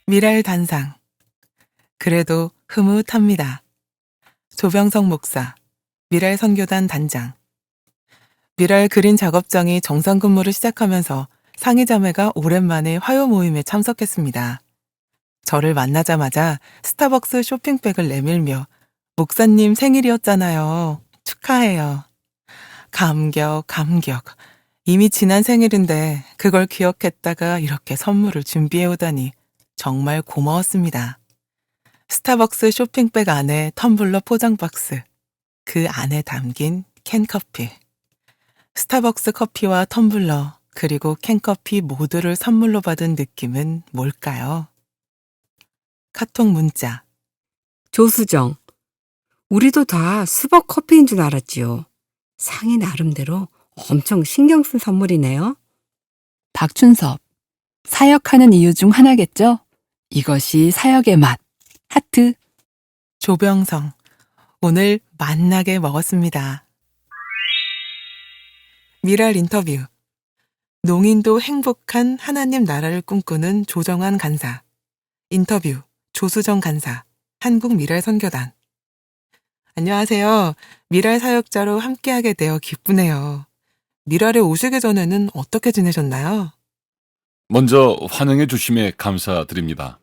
미랄 단상. 그래도 흐뭇합니다. 조병성 목사, 미랄 선교단 단장. 미랄 그린 작업장이 정상 근무를 시작하면서 상의자매가 오랜만에 화요 모임에 참석했습니다. 저를 만나자마자 스타벅스 쇼핑백을 내밀며 목사님 생일이었잖아요. 축하해요. 감격, 감격. 이미 지난 생일인데 그걸 기억했다가 이렇게 선물을 준비해 오다니 정말 고마웠습니다. 스타벅스 쇼핑백 안에 텀블러 포장 박스, 그 안에 담긴 캔커피. 스타벅스 커피와 텀블러, 그리고 캔커피 모두를 선물로 받은 느낌은 뭘까요? 카톡 문자. 조수정, 우리도 다 수박 커피인 줄 알았지요. 상이 나름대로 엄청 신경 쓴 선물이네요. 박춘섭, 사역하는 이유 중 하나겠죠? 이것이 사역의 맛. 하트. 조병성, 오늘 맛나게 먹었습니다. 미랄 인터뷰. 농인도 행복한 하나님 나라를 꿈꾸는 조정환 간사. 인터뷰, 조수정 간사, 한국미랄 선교단. 안녕하세요. 미랄 사역자로 함께하게 되어 기쁘네요. 미랄에 오시기 전에는 어떻게 지내셨나요? 먼저 환영해 주심에 감사드립니다.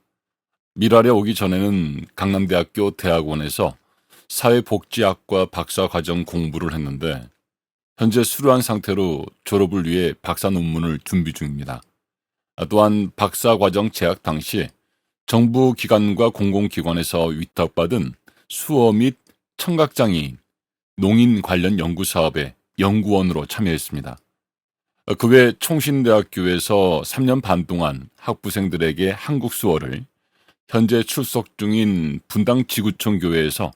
미랄에 오기 전에는 강남대학교 대학원에서 사회복지학과 박사과정 공부를 했는데 현재 수료한 상태로 졸업을 위해 박사 논문을 준비 중입니다. 또한 박사과정 재학 당시 정부 기관과 공공기관에서 위탁받은 수어 및 청각장애인, 농인 관련 연구사업에 연구원으로 참여했습니다. 그 외 총신대학교에서 3년 반 동안 학부생들에게 한국 수어를, 현재 출석 중인 분당 지구촌 교회에서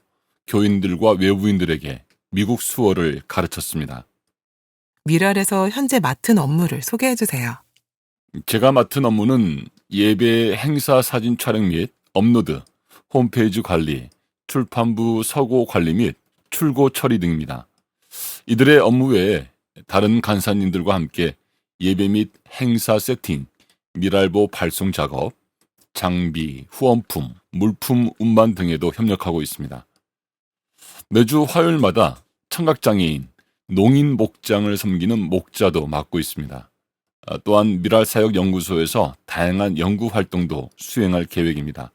교인들과 외부인들에게 미국 수어를 가르쳤습니다. 미랄에서 현재 맡은 업무를 소개해 주세요. 제가 맡은 업무는 예배 행사 사진 촬영 및 업로드, 홈페이지 관리, 출판부 서고 관리 및 출고 처리 등입니다. 이들의 업무 외에 다른 간사님들과 함께 예배 및 행사 세팅, 미랄보 발송 작업, 장비, 후원품, 물품 운반 등에도 협력하고 있습니다. 매주 화요일마다 청각장애인, 농인 목장을 섬기는 목자도 맡고 있습니다. 또한 미랄 사역 연구소에서 다양한 연구 활동도 수행할 계획입니다.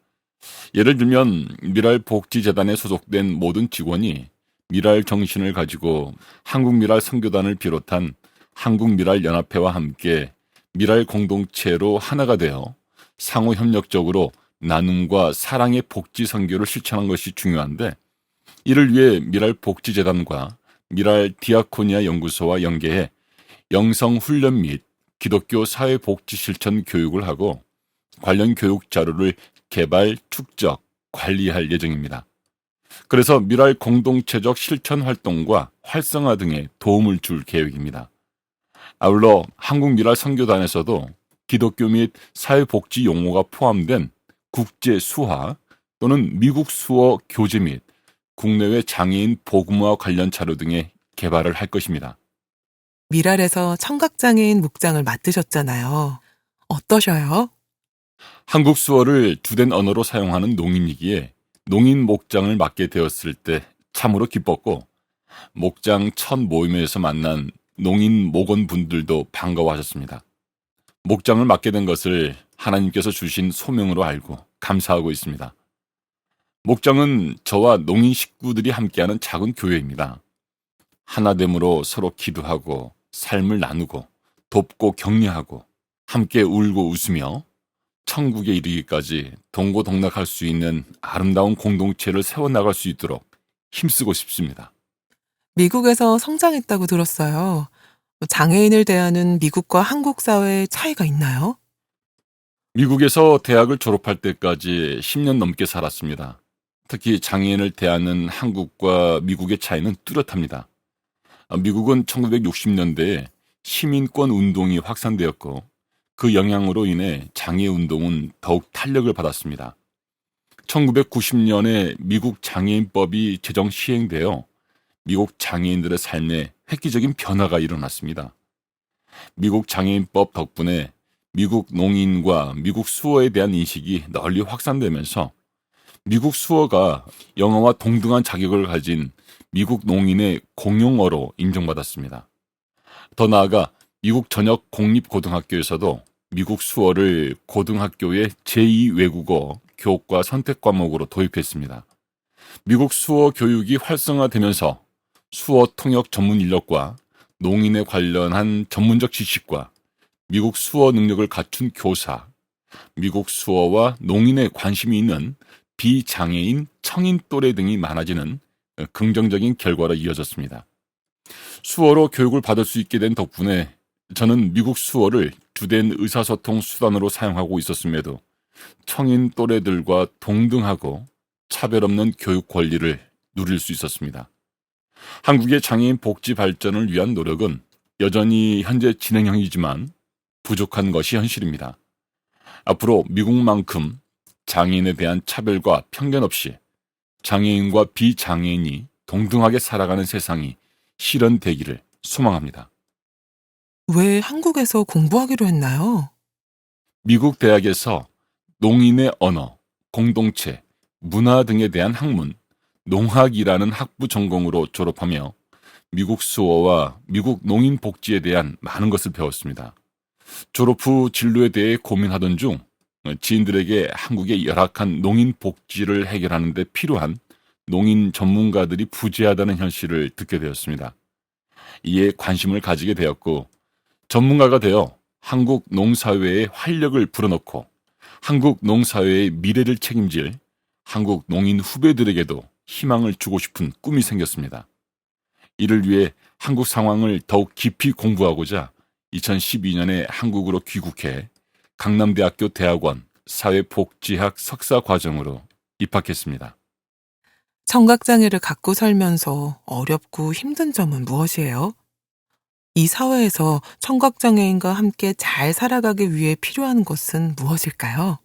예를 들면 미랄 복지재단에 소속된 모든 직원이 미랄 정신을 가지고 한국미랄 선교단을 비롯한 한국미랄연합회와 함께 미랄 공동체로 하나가 되어 상호 협력적으로 나눔과 사랑의 복지 선교를 실천한 것이 중요한데, 이를 위해 미랄 복지재단과 미랄 디아코니아 연구소와 연계해 영성 훈련 및 기독교 사회복지 실천 교육을 하고 관련 교육 자료를 개발, 축적, 관리할 예정입니다. 그래서 미랄 공동체적 실천 활동과 활성화 등에 도움을 줄 계획입니다. 아울러 한국미랄 선교단에서도 기독교 및 사회복지 용어가 포함된 국제 수화 또는 미국 수어 교재 및 국내외 장애인 복음화 관련 자료 등의 개발을 할 것입니다. 미랄에서 청각장애인 목장을 맡으셨잖아요. 어떠셔요? 한국 수어를 주된 언어로 사용하는 농인이기에 농인 목장을 맡게 되었을 때 참으로 기뻤고, 목장 첫 모임에서 만난 농인 목원분들도 반가워하셨습니다. 목장을 맡게 된 것을 하나님께서 주신 소명으로 알고 감사하고 있습니다. 목장은 저와 농인 식구들이 함께하는 작은 교회입니다. 하나됨으로 서로 기도하고 삶을 나누고 돕고 격려하고 함께 울고 웃으며 천국에 이르기까지 동고동락할 수 있는 아름다운 공동체를 세워나갈 수 있도록 힘쓰고 싶습니다. 미국에서 성장했다고 들었어요. 장애인을 대하는 미국과 한국 사회의 차이가 있나요? 미국에서 대학을 졸업할 때까지 10년 넘게 살았습니다. 특히 장애인을 대하는 한국과 미국의 차이는 뚜렷합니다. 미국은 1960년대에 시민권 운동이 확산되었고 그 영향으로 인해 장애 운동은 더욱 탄력을 받았습니다. 1990년에 미국 장애인법이 제정 시행되어 미국 장애인들의 삶에 획기적인 변화가 일어났습니다. 미국 장애인법 덕분에 미국 농인과 미국 수어에 대한 인식이 널리 확산되면서 미국 수어가 영어와 동등한 자격을 가진 미국 농인의 공용어로 인정받았습니다. 더 나아가 미국 전역 공립고등학교에서도 미국 수어를 고등학교의 제2 외국어 교과 선택 과목으로 도입했습니다. 미국 수어 교육이 활성화되면서 수어 통역 전문 인력과 농인에 관련한 전문적 지식과 미국 수어 능력을 갖춘 교사, 미국 수어와 농인에 관심이 있는 비장애인, 청인 또래 등이 많아지는 긍정적인 결과로 이어졌습니다. 수어로 교육을 받을 수 있게 된 덕분에 저는 미국 수어를 주된 의사소통 수단으로 사용하고 있었음에도 청인 또래들과 동등하고 차별 없는 교육 권리를 누릴 수 있었습니다. 한국의 장애인 복지 발전을 위한 노력은 여전히 현재 진행형이지만 부족한 것이 현실입니다. 앞으로 미국만큼 장애인에 대한 차별과 편견 없이 장애인과 비장애인이 동등하게 살아가는 세상이 실현되기를 소망합니다. 왜 한국에서 공부하기로 했나요? 미국 대학에서 농인의 언어, 공동체, 문화 등에 대한 학문, 농학이라는 학부 전공으로 졸업하며 미국 수어와 미국 농인 복지에 대한 많은 것을 배웠습니다. 졸업 후 진로에 대해 고민하던 중 지인들에게 한국의 열악한 농인 복지를 해결하는 데 필요한 농인 전문가들이 부재하다는 현실을 듣게 되었습니다. 이에 관심을 가지게 되었고 전문가가 되어 한국 농사회에 활력을 불어넣고 한국 농사회의 미래를 책임질 한국 농인 후배들에게도 희망을 주고 싶은 꿈이 생겼습니다. 이를 위해 한국 상황을 더욱 깊이 공부하고자 2012년에 한국으로 귀국해 강남대학교 대학원 사회복지학 석사 과정으로 입학했습니다. 청각장애를 갖고 살면서 어렵고 힘든 점은 무엇이에요? 이 사회에서 청각장애인과 함께 잘 살아가기 위해 필요한 것은 무엇일까요?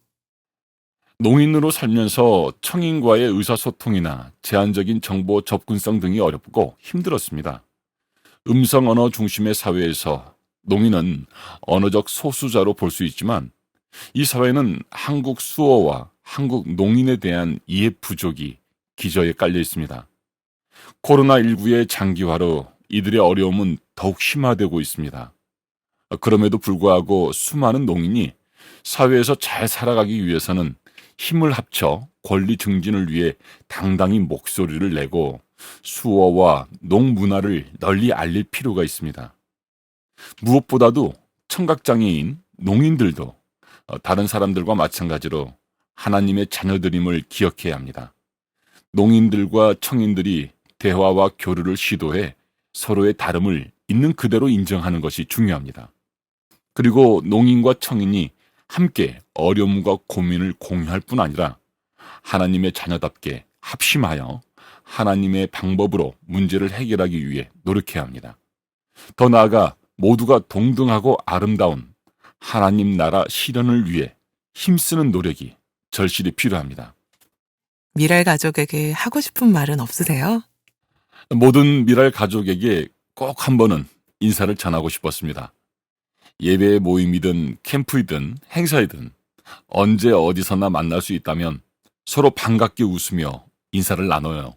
농인으로 살면서 청인과의 의사소통이나 제한적인 정보 접근성 등이 어렵고 힘들었습니다. 음성 언어 중심의 사회에서 농인은 언어적 소수자로 볼 수 있지만 이 사회는 한국 수어와 한국 농인에 대한 이해 부족이 기저에 깔려 있습니다. 코로나19의 장기화로 이들의 어려움은 더욱 심화되고 있습니다. 그럼에도 불구하고 수많은 농인이 사회에서 잘 살아가기 위해서는 힘을 합쳐 권리 증진을 위해 당당히 목소리를 내고 수어와 농문화를 널리 알릴 필요가 있습니다. 무엇보다도 청각장애인, 농인들도 다른 사람들과 마찬가지로 하나님의 자녀들임을 기억해야 합니다. 농인들과 청인들이 대화와 교류를 시도해 서로의 다름을 있는 그대로 인정하는 것이 중요합니다. 그리고 농인과 청인이 함께 어려움과 고민을 공유할 뿐 아니라 하나님의 자녀답게 합심하여 하나님의 방법으로 문제를 해결하기 위해 노력해야 합니다. 더 나아가 모두가 동등하고 아름다운 하나님 나라 실현을 위해 힘쓰는 노력이 절실히 필요합니다. 미랄 가족에게 하고 싶은 말은 없으세요? 모든 미랄 가족에게 꼭 한 번은 인사를 전하고 싶었습니다. 예배 모임이든 캠프이든 행사이든 언제 어디서나 만날 수 있다면 서로 반갑게 웃으며 인사를 나눠요.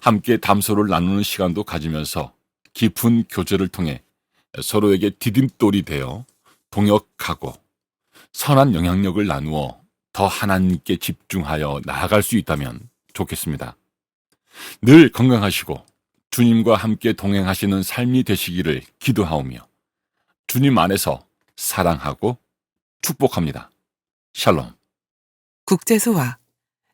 함께 담소를 나누는 시간도 가지면서 깊은 교제를 통해 서로에게 디딤돌이 되어 동역하고 선한 영향력을 나누어 더 하나님께 집중하여 나아갈 수 있다면 좋겠습니다. 늘 건강하시고 주님과 함께 동행하시는 삶이 되시기를 기도하오며 주님 안에서 사랑하고 축복합니다. 샬롬. 국제수화.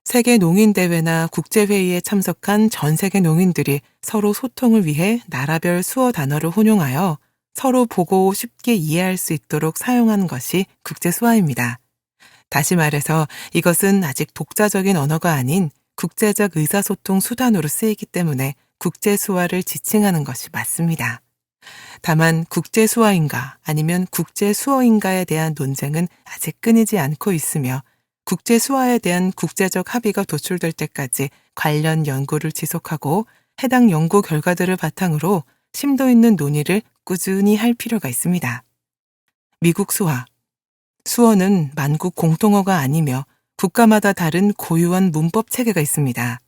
세계 농인대회나 국제회의에 참석한 전 세계 농인들이 서로 소통을 위해 나라별 수어 단어를 혼용하여 서로 보고 쉽게 이해할 수 있도록 사용한 것이 국제수화입니다. 다시 말해서 이것은 아직 독자적인 언어가 아닌 국제적 의사소통 수단으로 쓰이기 때문에 국제수화를 지칭하는 것이 맞습니다. 다만 국제수화인가 아니면 국제수어인가에 대한 논쟁은 아직 끊이지 않고 있으며 국제수화에 대한 국제적 합의가 도출될 때까지 관련 연구를 지속하고 해당 연구 결과들을 바탕으로 심도 있는 논의를 꾸준히 할 필요가 있습니다. 미국 수화. 수어는 만국 공통어가 아니며 국가마다 다른 고유한 문법 체계가 있습니다.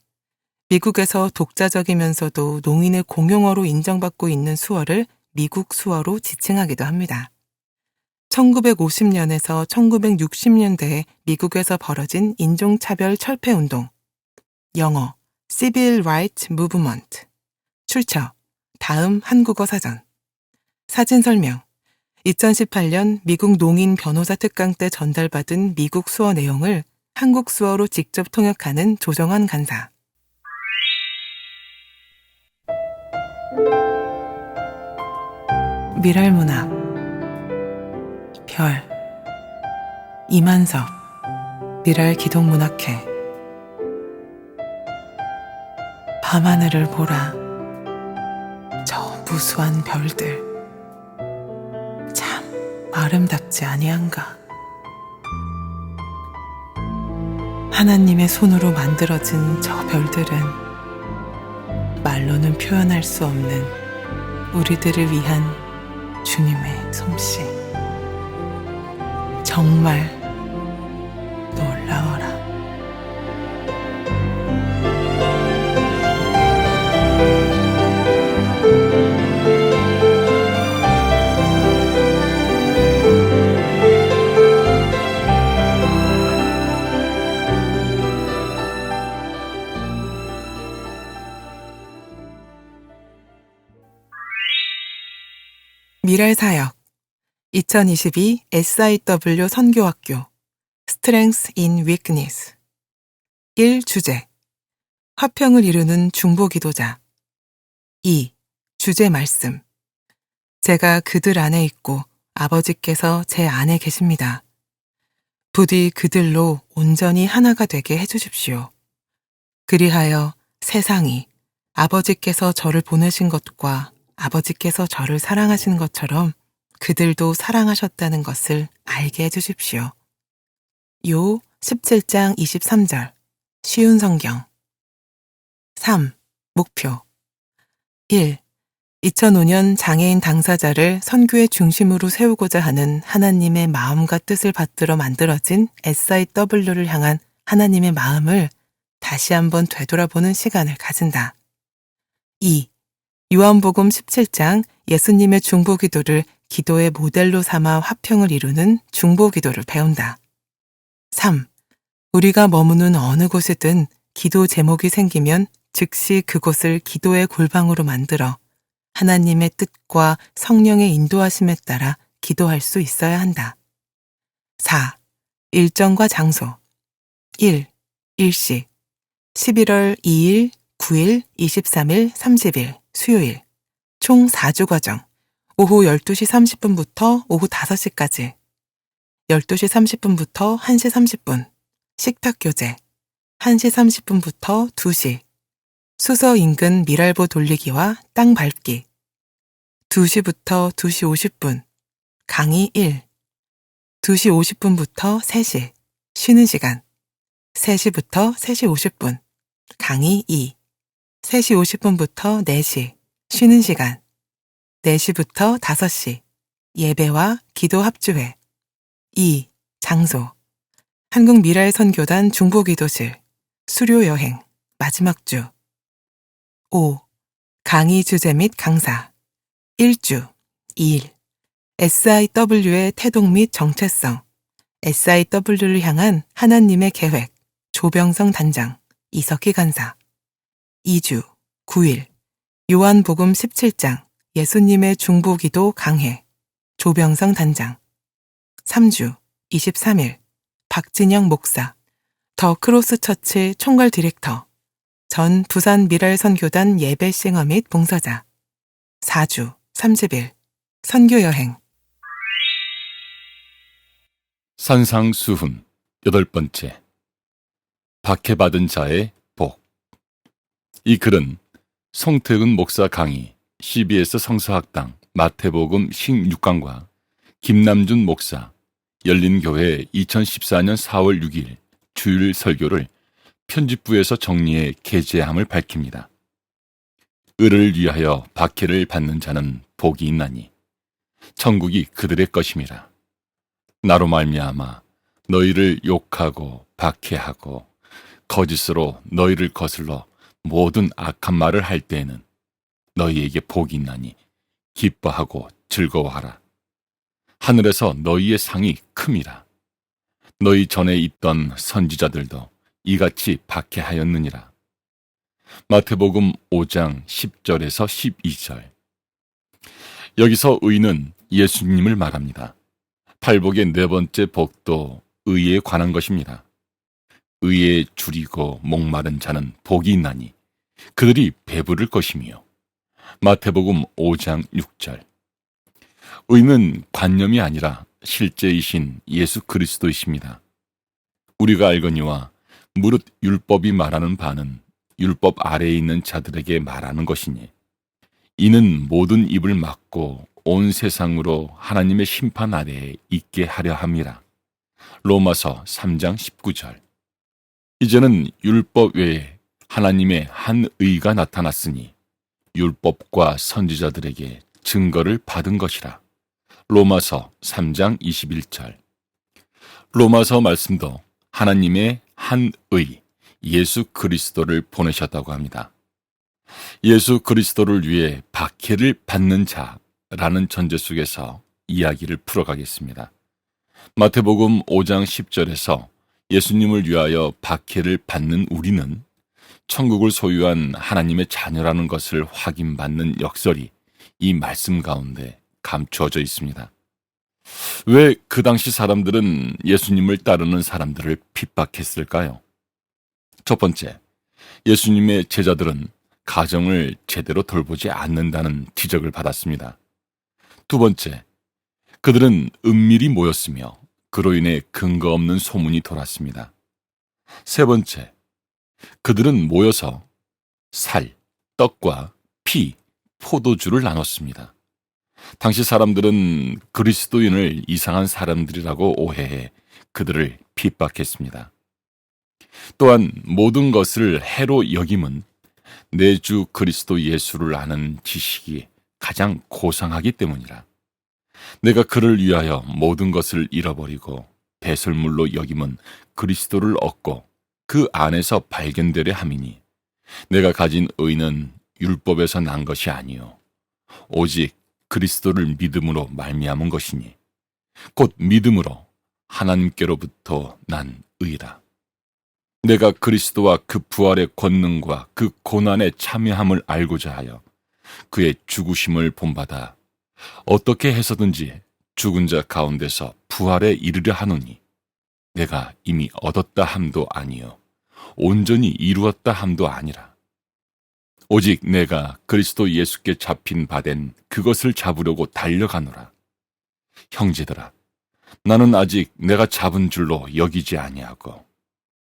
미국에서 독자적이면서도 농인의 공용어로 인정받고 있는 수어를 미국 수어로 지칭하기도 합니다. 1950년에서 1960년대에 미국에서 벌어진 인종차별 철폐운동, 영어 Civil Rights Movement, 출처 다음 한국어 사전, 사진 설명 2018년 미국 농인 변호사 특강 때 전달받은 미국 수어 내용을 한국 수어로 직접 통역하는 조정환 간사. 미랄문학 별 이만석 미랄 기독문학회 밤하늘을 보라 저 무수한 별들 참 아름답지 아니한가. 하나님의 손으로 만들어진 저 별들은 말로는 표현할 수 없는 우리들을 위한 주님의 솜씨. 정말 놀라워라. 미랄사역 2022 SIW 선교학교 Strength in Weakness 1. 주제 화평을 이루는 중보기도자 2. 주제 말씀 제가 그들 안에 있고 아버지께서 제 안에 계십니다. 부디 그들로 온전히 하나가 되게 해주십시오. 그리하여 세상이 아버지께서 저를 보내신 것과 아버지께서 저를 사랑하시는 것처럼 그들도 사랑하셨다는 것을 알게 해주십시오. 요 17장 23절 쉬운 성경 3. 목표 1. 2005년 장애인 당사자를 선교의 중심으로 세우고자 하는 하나님의 마음과 뜻을 받들어 만들어진 SIW를 향한 하나님의 마음을 다시 한번 되돌아보는 시간을 가진다. 2. 요한복음 17장 예수님의 중보기도를 기도의 모델로 삼아 화평을 이루는 중보기도를 배운다. 3. 우리가 머무는 어느 곳이든 기도 제목이 생기면 즉시 그곳을 기도의 골방으로 만들어 하나님의 뜻과 성령의 인도하심에 따라 기도할 수 있어야 한다. 4. 일정과 장소 1. 일시 11월 2일, 9일, 23일, 30일 수요일 총 4주 과정 오후 12시 30분부터 오후 5시까지 12시 30분부터 1시 30분 식탁 교재 1시 30분부터 2시 수서 인근 미랄보 돌리기와 땅 밟기 2시부터 2시 50분 강의 1 2시 50분부터 3시 쉬는 시간 3시부터 3시 50분 강의 2 3시 50분부터 4시 쉬는 시간 4시부터 5시 예배와 기도 합주회 2. 장소 한국미랄선교단 중보기도실 수료 여행 마지막 주 5. 강의 주제 및 강사 1주 2일 SIW의 태동 및 정체성 SIW를 향한 하나님의 계획 조병성 단장 이석희 간사 2주 9일 요한복음 17장 예수님의 중보기도 강해 조병성 단장 3주 23일 박진영 목사 더 크로스 처치 총괄 디렉터 전 부산 미랄선교단 예배 싱어 및 봉사자 4주 30일 선교여행 산상수훈 8번째 박해받은 자의 복. 이 글은 송태근 목사 강의 CBS 성서학당 마태복음 16강과 김남준 목사 열린교회 2014년 4월 6일 주일 설교를 편집부에서 정리해 게재함을 밝힙니다. 을을 위하여 박해를 받는 자는 복이 있나니 천국이 그들의 것임이라. 나로 말미암아 너희를 욕하고 박해하고 거짓으로 너희를 거슬러 모든 악한 말을 할 때에는 너희에게 복이 있나니 기뻐하고 즐거워하라. 하늘에서 너희의 상이 큼이라. 너희 전에 있던 선지자들도 이같이 박해하였느니라. 마태복음 5장 10절에서 12절. 여기서 의는 예수님을 말합니다. 팔복의 네 번째 복도 의에 관한 것입니다. 의에 줄이고 목마른 자는 복이 있나니 그들이 배부를 것이며. 마태복음 5장 6절. 의는 관념이 아니라 실제이신 예수 그리스도이십니다. 우리가 알거니와 무릇 율법이 말하는 바는 율법 아래에 있는 자들에게 말하는 것이니 이는 모든 입을 막고 온 세상으로 하나님의 심판 아래에 있게 하려 함이라. 로마서 3장 19절. 이제는 율법 외에 하나님의 한 의가 나타났으니 율법과 선지자들에게 증거를 받은 것이라. 로마서 3장 21절. 로마서 말씀도 하나님의 한 의, 예수 그리스도를 보내셨다고 합니다. 예수 그리스도를 위해 박해를 받는 자라는 전제 속에서 이야기를 풀어가겠습니다. 마태복음 5장 10절에서 예수님을 위하여 박해를 받는 우리는 천국을 소유한 하나님의 자녀라는 것을 확인받는 역설이 이 말씀 가운데 감추어져 있습니다. 왜 그 당시 사람들은 예수님을 따르는 사람들을 핍박했을까요? 첫 번째, 예수님의 제자들은 가정을 제대로 돌보지 않는다는 지적을 받았습니다. 두 번째, 그들은 은밀히 모였으며 그로 인해 근거 없는 소문이 돌았습니다. 세 번째, 그들은 모여서 살, 떡과 피, 포도주를 나눴습니다. 당시 사람들은 그리스도인을 이상한 사람들이라고 오해해 그들을 핍박했습니다. 또한 모든 것을 해로 여김은 내 주 그리스도 예수를 아는 지식이 가장 고상하기 때문이라. 내가 그를 위하여 모든 것을 잃어버리고 배설물로 여김은 그리스도를 얻고 그 안에서 발견되려 함이니 내가 가진 의는 율법에서 난 것이 아니요 오직 그리스도를 믿음으로 말미암은 것이니 곧 믿음으로 하나님께로부터 난 의라. 내가 그리스도와 그 부활의 권능과 그 고난의 참여함을 알고자 하여 그의 죽으심을 본받아 어떻게 해서든지 죽은 자 가운데서 부활에 이르려 하노니 내가 이미 얻었다 함도 아니요 온전히 이루었다 함도 아니라 오직 내가 그리스도 예수께 잡힌 바된 그것을 잡으려고 달려가노라. 형제들아, 나는 아직 내가 잡은 줄로 여기지 아니하고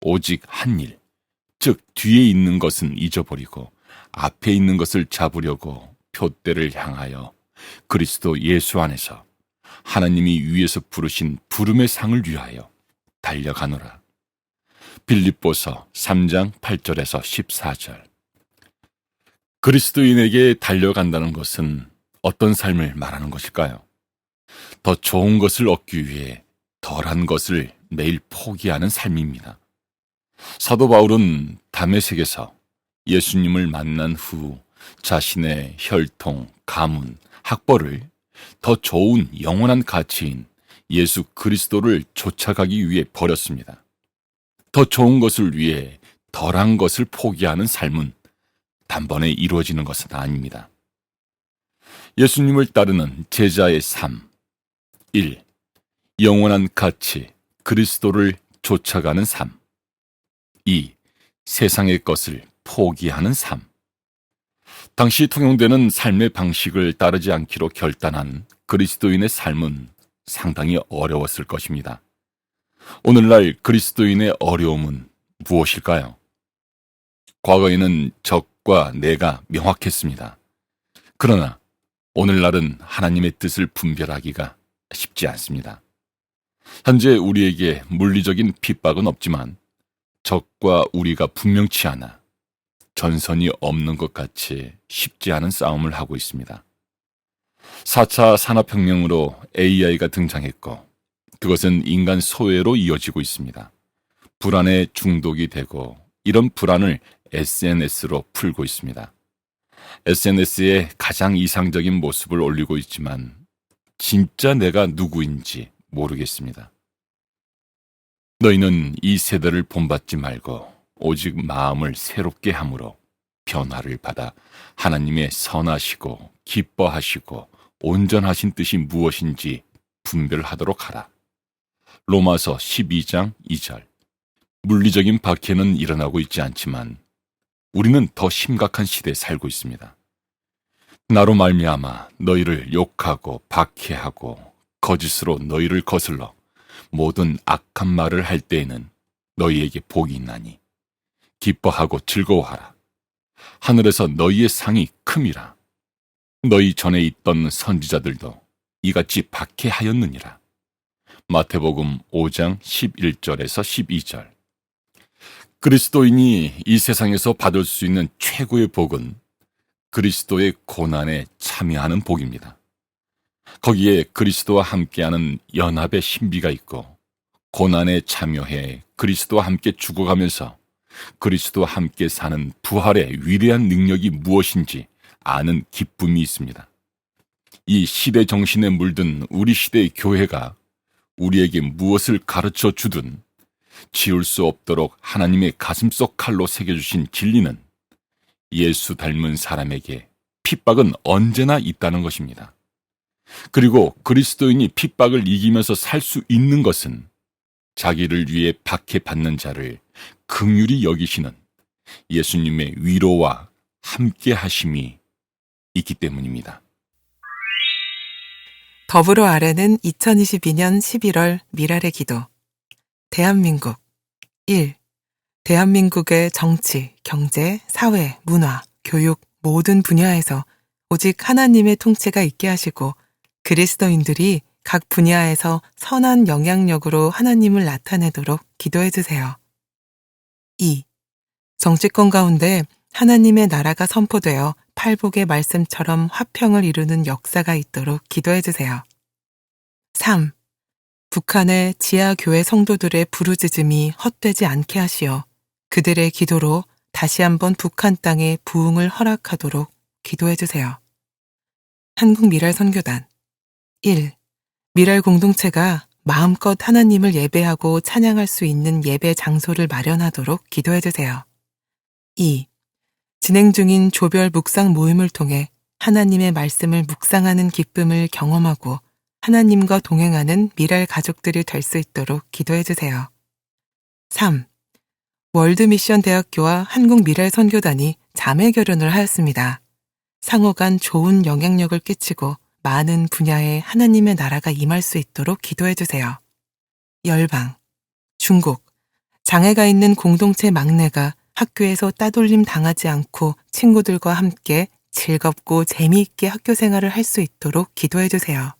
오직 한 일, 즉 뒤에 있는 것은 잊어버리고 앞에 있는 것을 잡으려고 표대를 향하여 그리스도 예수 안에서 하나님이 위에서 부르신 부름의 상을 위하여 달려가노라. 빌립보서 3장 8절에서 14절. 그리스도인에게 달려간다는 것은 어떤 삶을 말하는 것일까요? 더 좋은 것을 얻기 위해 덜한 것을 매일 포기하는 삶입니다. 사도 바울은 다메섹에서 예수님을 만난 후 자신의 혈통, 가문, 학벌을 더 좋은 영원한 가치인 예수 그리스도를 쫓아가기 위해 버렸습니다. 더 좋은 것을 위해 덜한 것을 포기하는 삶은 단번에 이루어지는 것은 아닙니다. 예수님을 따르는 제자의 삶. 1. 영원한 가치, 그리스도를 쫓아가는 삶. 2. 세상의 것을 포기하는 삶. 당시 통용되는 삶의 방식을 따르지 않기로 결단한 그리스도인의 삶은 상당히 어려웠을 것입니다. 오늘날 그리스도인의 어려움은 무엇일까요? 과거에는 적과 내가 명확했습니다. 그러나 오늘날은 하나님의 뜻을 분별하기가 쉽지 않습니다. 현재 우리에게 물리적인 핍박은 없지만 적과 우리가 분명치 않아 전선이 없는 것 같이 쉽지 않은 싸움을 하고 있습니다. 4차 산업혁명으로 AI가 등장했고 그것은 인간 소외로 이어지고 있습니다. 불안에 중독이 되고 이런 불안을 SNS로 풀고 있습니다. SNS에 가장 이상적인 모습을 올리고 있지만 진짜 내가 누구인지 모르겠습니다. 너희는 이 세대를 본받지 말고 오직 마음을 새롭게 함으로 변화를 받아 하나님의 선하시고 기뻐하시고 온전하신 뜻이 무엇인지 분별하도록 하라. 로마서 12장 2절. 물리적인 박해는 일어나고 있지 않지만 우리는 더 심각한 시대에 살고 있습니다. 나로 말미암아 너희를 욕하고 박해하고 거짓으로 너희를 거슬러 모든 악한 말을 할 때에는 너희에게 복이 있나니 기뻐하고 즐거워하라. 하늘에서 너희의 상이 큼이라. 너희 전에 있던 선지자들도 이같이 박해하였느니라. 마태복음 5장 11절에서 12절. 그리스도인이 이 세상에서 받을 수 있는 최고의 복은 그리스도의 고난에 참여하는 복입니다. 거기에 그리스도와 함께하는 연합의 신비가 있고 고난에 참여해 그리스도와 함께 죽어가면서 그리스도와 함께 사는 부활의 위대한 능력이 무엇인지 아는 기쁨이 있습니다. 이 시대 정신에 물든 우리 시대의 교회가 우리에게 무엇을 가르쳐 주든 지울 수 없도록 하나님의 가슴속 칼로 새겨주신 진리는 예수 닮은 사람에게 핍박은 언제나 있다는 것입니다. 그리고 그리스도인이 핍박을 이기면서 살 수 있는 것은 자기를 위해 박해받는 자를 긍휼히 여기시는 예수님의 위로와 함께 하심이 있기 때문입니다. 더불어 아래는 2022년 11월 미랄의 기도. 대한민국 1. 대한민국의 정치, 경제, 사회, 문화, 교육 모든 분야에서 오직 하나님의 통치가 있게 하시고 그리스도인들이 각 분야에서 선한 영향력으로 하나님을 나타내도록 기도해 주세요. 2. 정치권 가운데 하나님의 나라가 선포되어 팔복의 말씀처럼 화평을 이루는 역사가 있도록 기도해 주세요. 3. 북한의 지하교회 성도들의 부르짖음이 헛되지 않게 하시어 그들의 기도로 다시 한번 북한 땅에 부흥을 허락하도록 기도해 주세요. 한국미랄선교단 1. 미랄 공동체가 마음껏 하나님을 예배하고 찬양할 수 있는 예배 장소를 마련하도록 기도해 주세요. 2. 진행 중인 조별 묵상 모임을 통해 하나님의 말씀을 묵상하는 기쁨을 경험하고 하나님과 동행하는 미랄 가족들이 될 수 있도록 기도해 주세요. 3. 월드미션 대학교와 한국미랄선교단이 자매 결연을 하였습니다. 상호 간 좋은 영향력을 끼치고 많은 분야에 하나님의 나라가 임할 수 있도록 기도해 주세요. 열방, 중국, 장애가 있는 공동체 막내가 학교에서 따돌림 당하지 않고 친구들과 함께 즐겁고 재미있게 학교 생활을 할 수 있도록 기도해 주세요.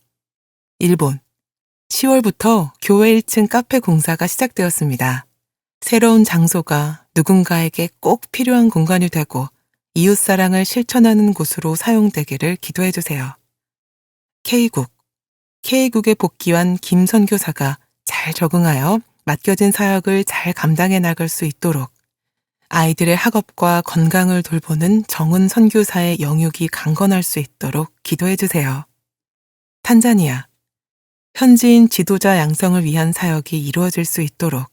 일본, 10월부터 교회 1층 카페 공사가 시작되었습니다. 새로운 장소가 누군가에게 꼭 필요한 공간이 되고 이웃사랑을 실천하는 곳으로 사용되기를 기도해 주세요. K국, K국에 복귀한 김 선교사가 잘 적응하여 맡겨진 사역을 잘 감당해 나갈 수 있도록 아이들의 학업과 건강을 돌보는 정은 선교사의 영육이 강건할 수 있도록 기도해 주세요. 탄자니아, 현지인 지도자 양성을 위한 사역이 이루어질 수 있도록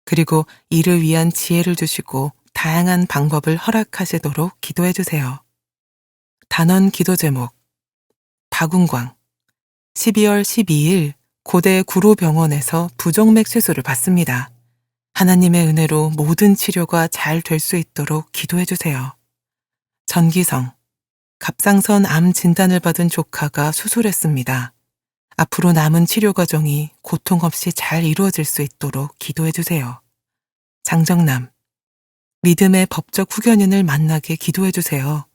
그리고 이를 위한 지혜를 주시고 다양한 방법을 허락하시도록 기도해 주세요. 단원 기도 제목 박운광 12월 12일 고대 구로병원에서 부정맥 수술을 받습니다. 하나님의 은혜로 모든 치료가 잘 될 수 있도록 기도해 주세요. 전기성 갑상선 암 진단을 받은 조카가 수술했습니다. 앞으로 남은 치료 과정이 고통 없이 잘 이루어질 수 있도록 기도해 주세요. 장정남 믿음의 법적 후견인을 만나게 기도해 주세요.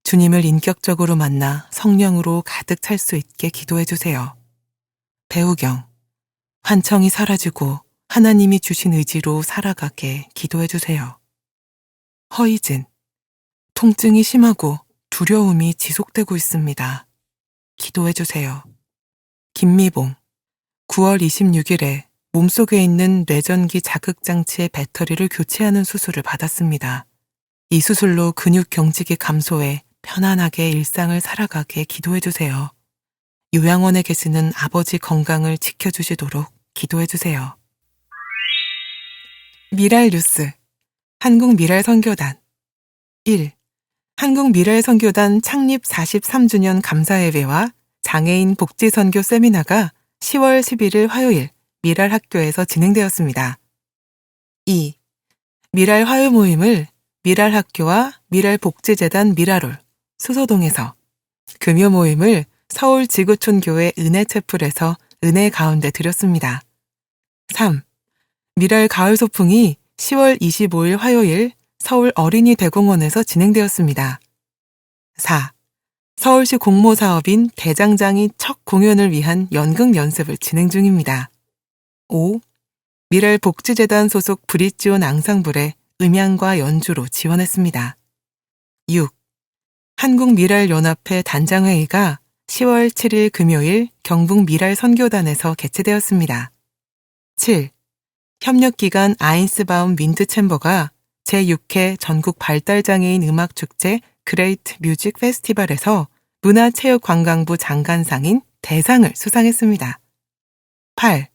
주님을 인격적으로 만나 성령으로 가득 찰 수 있게 기도해 주세요. 배우경, 환청이 사라지고 하나님이 주신 의지로 살아가게 기도해 주세요. 허이진, 통증이 심하고 두려움이 지속되고 있습니다. 기도해 주세요. 김미봉, 9월 26일에 몸속에 있는 뇌전기 자극장치의 배터리를 교체하는 수술을 받았습니다. 이 수술로 근육 경직이 감소해 편안하게 일상을 살아가게 기도해주세요. 요양원에 계시는 아버지 건강을 지켜주시도록 기도해주세요. 미랄 뉴스 한국미랄선교단 1. 한국미랄선교단 창립 43주년 감사예배와 장애인 복지선교 세미나가 10월 11일 화요일 미랄학교에서 진행되었습니다. 2. 미랄 화요 모임을 미랄학교와 미랄복지재단 미라롤 수서동에서, 금요 모임을 서울 지구촌교회 은혜채플에서 은혜 가운데 드렸습니다. 3. 미랄 가을 소풍이 10월 25일 화요일 서울 어린이 대공원에서 진행되었습니다. 4. 서울시 공모사업인 대장장이 첫 공연을 위한 연극 연습을 진행 중입니다. 5. 미랄 복지재단 소속 브릿지온 앙상블의 음향과 연주로 지원했습니다. 6. 한국미랄연합회 단장회의가 10월 7일 금요일 경북미랄선교단에서 개최되었습니다. 7. 협력기관 아인스바움 윈드챔버가 제6회 전국 발달장애인 음악축제 그레이트 뮤직 페스티벌에서 문화체육관광부 장관상인 대상을 수상했습니다. 8.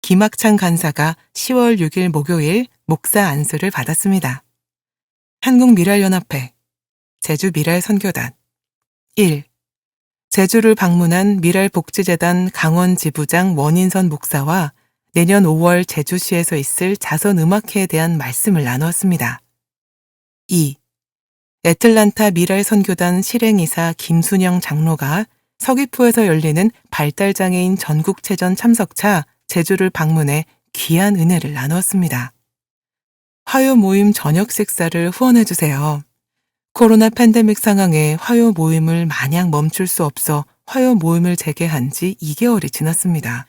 김학창 간사가 10월 6일 목요일 목사 안수를 받았습니다. 한국미랄연합회 제주미랄선교단 1. 제주를 방문한 미랄복지재단 강원지부장 원인선 목사와 내년 5월 제주시에서 있을 자선음악회에 대한 말씀을 나누었습니다. 2. 애틀란타 미랄선교단 실행이사 김순영 장로가 서귀포에서 열리는 발달장애인 전국체전 참석차 제주를 방문해 귀한 은혜를 나누었습니다. 화요 모임 저녁 식사를 후원해주세요. 코로나 팬데믹 상황에 화요 모임을 마냥 멈출 수 없어 화요 모임을 재개한 지 2개월이 지났습니다.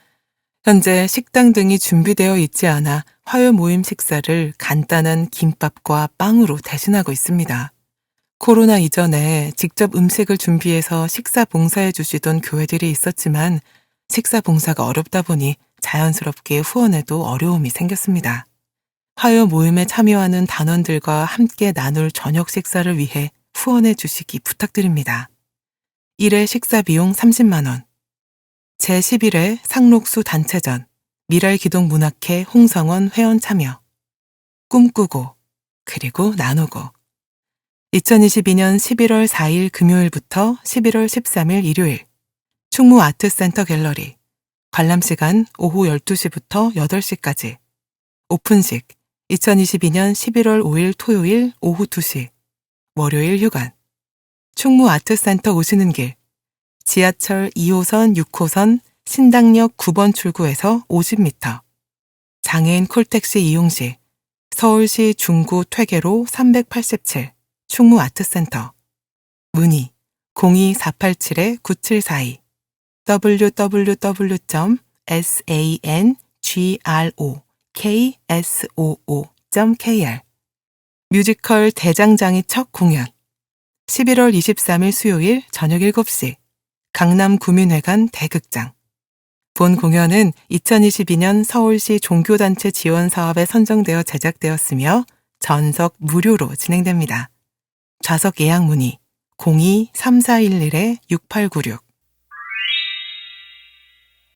현재 식당 등이 준비되어 있지 않아 화요 모임 식사를 간단한 김밥과 빵으로 대신하고 있습니다. 코로나 이전에 직접 음식을 준비해서 식사 봉사해 주시던 교회들이 있었지만 식사 봉사가 어렵다 보니 자연스럽게 후원에도 어려움이 생겼습니다. 화요 모임에 참여하는 단원들과 함께 나눌 저녁 식사를 위해 후원해 주시기 부탁드립니다. 1회 식사 비용 30만 원. 제11회 상록수 단체전 미랄기동문학회 홍성원 회원 참여. 꿈꾸고 그리고 나누고 2022년 11월 4일 금요일부터 11월 13일 일요일 충무아트센터 갤러리 관람시간 오후 12시부터 8시까지 오픈식 2022년 11월 5일 토요일 오후 2시 월요일 휴관 충무아트센터 오시는 길 지하철 2호선 6호선 신당역 9번 출구에서 50m 장애인 콜택시 이용 시 서울시 중구 퇴계로 387 충무아트센터 문의 02487-9742 www.sangrokSOO.kr 뮤지컬 대장장이 첫 공연 11월 23일 수요일 저녁 7시 강남구민회관 대극장 본 공연은 2022년 서울시 종교단체 지원사업에 선정되어 제작되었으며 전석 무료로 진행됩니다. 좌석 예약 문의 02-3411-6896